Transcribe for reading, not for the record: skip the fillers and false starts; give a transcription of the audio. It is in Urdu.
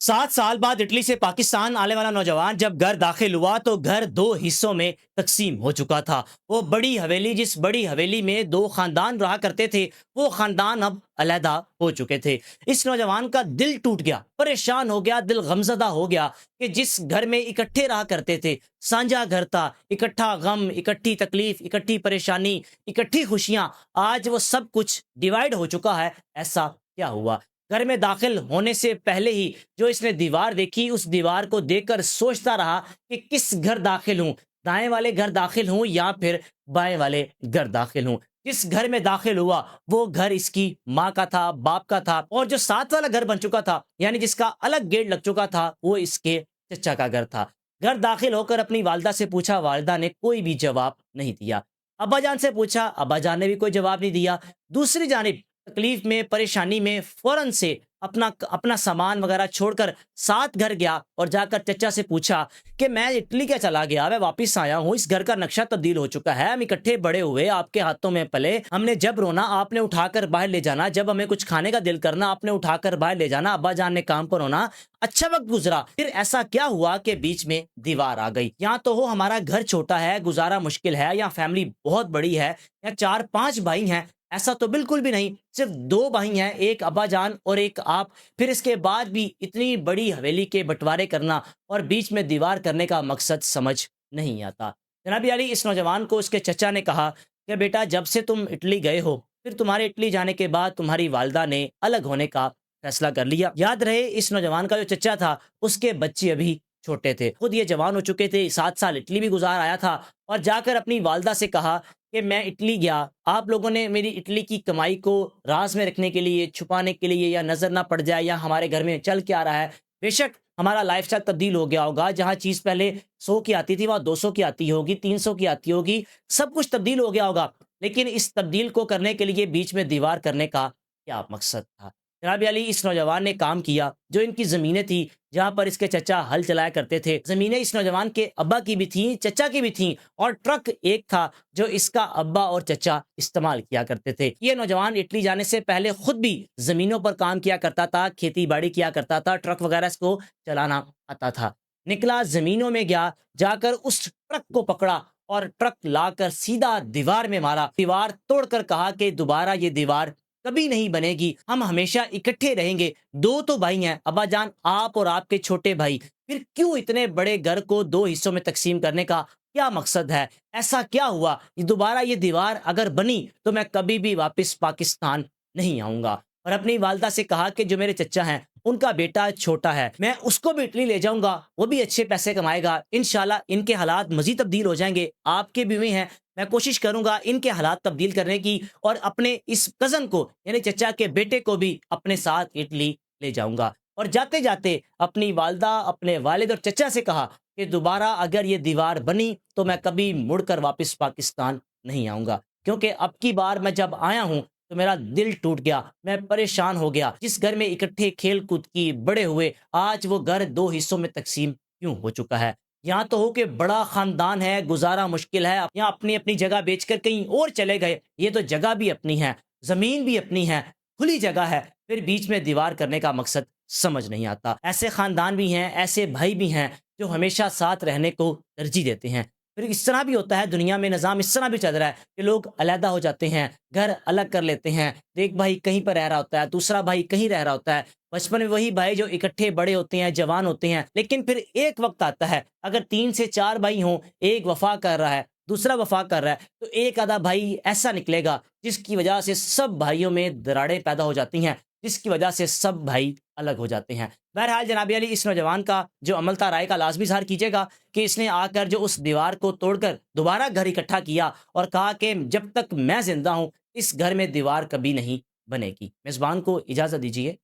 7 سال بعد اٹلی سے پاکستان آنے والا نوجوان جب گھر داخل ہوا تو گھر دو حصوں میں تقسیم ہو چکا تھا۔ وہ بڑی حویلی، جس بڑی حویلی میں دو خاندان رہا کرتے تھے، وہ خاندان اب علیحدہ ہو چکے تھے۔ اس نوجوان کا دل ٹوٹ گیا، پریشان ہو گیا، دل غمزدہ ہو گیا کہ جس گھر میں اکٹھے رہا کرتے تھے، سانجھا گھر تھا، اکٹھا غم، اکٹھی تکلیف، اکٹھی پریشانی، اکٹھی خوشیاں، آج وہ سب کچھ ڈیوائیڈ ہو چکا ہے۔ ایسا کیا ہوا؟ گھر میں داخل ہونے سے پہلے ہی جو اس نے دیوار دیکھی، اس دیوار کو دیکھ کر سوچتا رہا کہ کس گھر داخل ہوں، دائیں والے گھر داخل ہوں یا پھر بائیں والے گھر داخل ہوں۔ جس گھر میں داخل ہوا وہ گھر اس کی ماں کا تھا، باپ کا تھا، اور جو ساتھ والا گھر بن چکا تھا، یعنی جس کا الگ گیٹ لگ چکا تھا، وہ اس کے چچا کا گھر تھا۔ گھر داخل ہو کر اپنی والدہ سے پوچھا، والدہ نے کوئی بھی جواب نہیں دیا۔ ابا جان سے پوچھا، ابا جان نے بھی کوئی جواب نہیں دیا۔ دوسری جانب تکلیف میں، پریشانی میں فوراً سے اپنا اپنا سامان وغیرہ چھوڑ کر ساتھ گھر گیا اور جا کر چچا سے پوچھا کہ میں اٹلی کیا چلا گیا، میں واپس آیا ہوں، اس گھر کا نقشہ تبدیل ہو چکا ہے، ہم اکٹھے بڑے ہوئے، آپ کے ہاتھوں میں پلے، ہم نے جب رونا آپ نے اٹھا کر باہر لے جانا، جب ہمیں کچھ کھانے کا دل کرنا آپ نے اٹھا کر باہر لے جانا، ابا جان نے کام پر ہونا، اچھا وقت گزرا۔ پھر ایسا کیا ہوا کہ بیچ میں دیوار آ گئی؟ یا تو ہو ہمارا گھر چھوٹا ہے، گزارا مشکل ہے، یا فیملی بہت بڑی ہے، یا 4 5 بھائی ہیں؟ ایسا تو بالکل بھی نہیں، صرف 2 بھائی ہیں، ایک ابا جان اور ایک آپ۔ پھر اس کے بعد بھی اتنی بڑی حویلی کے بٹوارے کرنا اور بیچ میں دیوار کرنے کا مقصد سمجھ نہیں آتا۔ جناب علی، اس نوجوان کو اس کے چچا نے کہا کہ بیٹا، جب سے تم اٹلی گئے ہو، پھر تمہارے اٹلی جانے کے بعد تمہاری والدہ نے الگ ہونے کا فیصلہ کر لیا۔ یاد رہے، اس نوجوان کا جو چچا تھا اس کے بچے ابھی چھوٹے تھے، خود یہ جوان ہو چکے تھے، 7 سال اٹلی بھی گزار آیا تھا، اور جا کر اپنی والدہ سے کہا کہ میں اٹلی گیا، آپ لوگوں نے میری اٹلی کی کمائی کو راز میں رکھنے کے لیے، چھپانے کے لیے، یا نظر نہ پڑ جائے، یا ہمارے گھر میں چل کے آ رہا ہے، بے شک ہمارا لائف اسٹائل تبدیل ہو گیا ہوگا، جہاں چیز پہلے 100 کی آتی تھی وہاں 200 کی آتی ہوگی، 300 کی آتی ہوگی، سب کچھ تبدیل ہو گیا ہوگا، لیکن اس تبدیل کو کرنے کے لیے بیچ میں دیوار کرنے کا کیا مقصد تھا؟ جناب علی، اس نوجوان نے کام کیا، جو ان کی زمینیں تھی جہاں پر اس کے چچا ہل چلایا کرتے تھے، زمینیں اس نوجوان کے ابا کی بھی تھیں، چچا کی بھی تھیں، اور ٹرک ایک تھا جو اس کا ابا اور چچا استعمال کیا کرتے تھے۔ یہ نوجوان اٹلی جانے سے پہلے خود بھی زمینوں پر کام کیا کرتا تھا، کھیتی باڑی کیا کرتا تھا، ٹرک وغیرہ اس کو چلانا آتا تھا۔ نکلا، زمینوں میں گیا، جا کر اس ٹرک کو پکڑا اور ٹرک لا کر سیدھا دیوار میں مارا، دیوار توڑ کر کہا کہ دوبارہ یہ دیوار کبھی نہیں بنے گی، ہم ہمیشہ اکٹھے رہیں گے۔ دو تو بھائی ہیں، ابا جان آپ اور آپ کے چھوٹے بھائی، پھر کیوں اتنے بڑے گھر کو 2 حصوں میں تقسیم کرنے کا کیا مقصد ہے؟ ایسا کیا ہوا؟ دوبارہ یہ دیوار اگر بنی تو میں کبھی بھی واپس پاکستان نہیں آؤں گا۔ اور اپنی والدہ سے کہا کہ جو میرے چچا ہیں ان کا بیٹا چھوٹا ہے، میں اس کو بھی اٹلی لے جاؤں گا، وہ بھی اچھے پیسے کمائے گا، انشاءاللہ ان کے حالات مزید تبدیل ہو جائیں گے، آپ کے بھی ہوئے ہیں، میں کوشش کروں گا ان کے حالات تبدیل کرنے کی، اور اپنے اس کزن کو یعنی چچا کے بیٹے کو بھی اپنے ساتھ اٹلی لے جاؤں گا۔ اور جاتے جاتے اپنی والدہ، اپنے والد اور چچا سے کہا کہ دوبارہ اگر یہ دیوار بنی تو میں کبھی مڑ کر واپس پاکستان نہیں آؤں گا، کیونکہ اب کی بار میں جب آیا ہوں تو میرا دل ٹوٹ گیا، میں پریشان ہو گیا، جس گھر میں اکٹھے کھیل کود کی بڑے ہوئے، آج وہ گھر 2 حصوں میں تقسیم کیوں ہو چکا ہے؟ یہاں تو ہو کہ بڑا خاندان ہے، گزارا مشکل ہے، یہاں اپنی اپنی جگہ بیچ کر کہیں اور چلے گئے، یہ تو جگہ بھی اپنی ہے، زمین بھی اپنی ہے، کھلی جگہ ہے، پھر بیچ میں دیوار کرنے کا مقصد سمجھ نہیں آتا۔ ایسے خاندان بھی ہیں، ایسے بھائی بھی ہیں جو ہمیشہ ساتھ رہنے کو ترجیح دیتے ہیں۔ پھر اس طرح بھی ہوتا ہے، دنیا میں نظام اس طرح بھی چل رہا ہے کہ لوگ علیحدہ ہو جاتے ہیں، گھر الگ کر لیتے ہیں، ایک بھائی کہیں پر رہ رہا ہوتا ہے، دوسرا بھائی کہیں رہ رہا ہوتا ہے، بچپن میں وہی بھائی جو اکٹھے بڑے ہوتے ہیں، جوان ہوتے ہیں، لیکن پھر ایک وقت آتا ہے اگر 3 سے 4 بھائی ہوں، ایک وفا کر رہا ہے، دوسرا وفا کر رہا ہے، تو ایک آدھا بھائی ایسا نکلے گا جس کی وجہ سے سب بھائیوں میں دراڑیں پیدا ہو جاتی ہیں، جس کی وجہ سے سب بھائی الگ ہو جاتے ہیں۔ بہرحال جناب علی، اس نوجوان کا جو عمل تھا رائے کا لازمی اظہار کیجیے گا کہ اس نے آ کر جو اس دیوار کو توڑ کر دوبارہ گھر اکٹھا کیا اور کہا کہ جب تک میں زندہ ہوں اس گھر میں دیوار کبھی نہیں بنے گی۔ میزبان کو اجازت دیجیے۔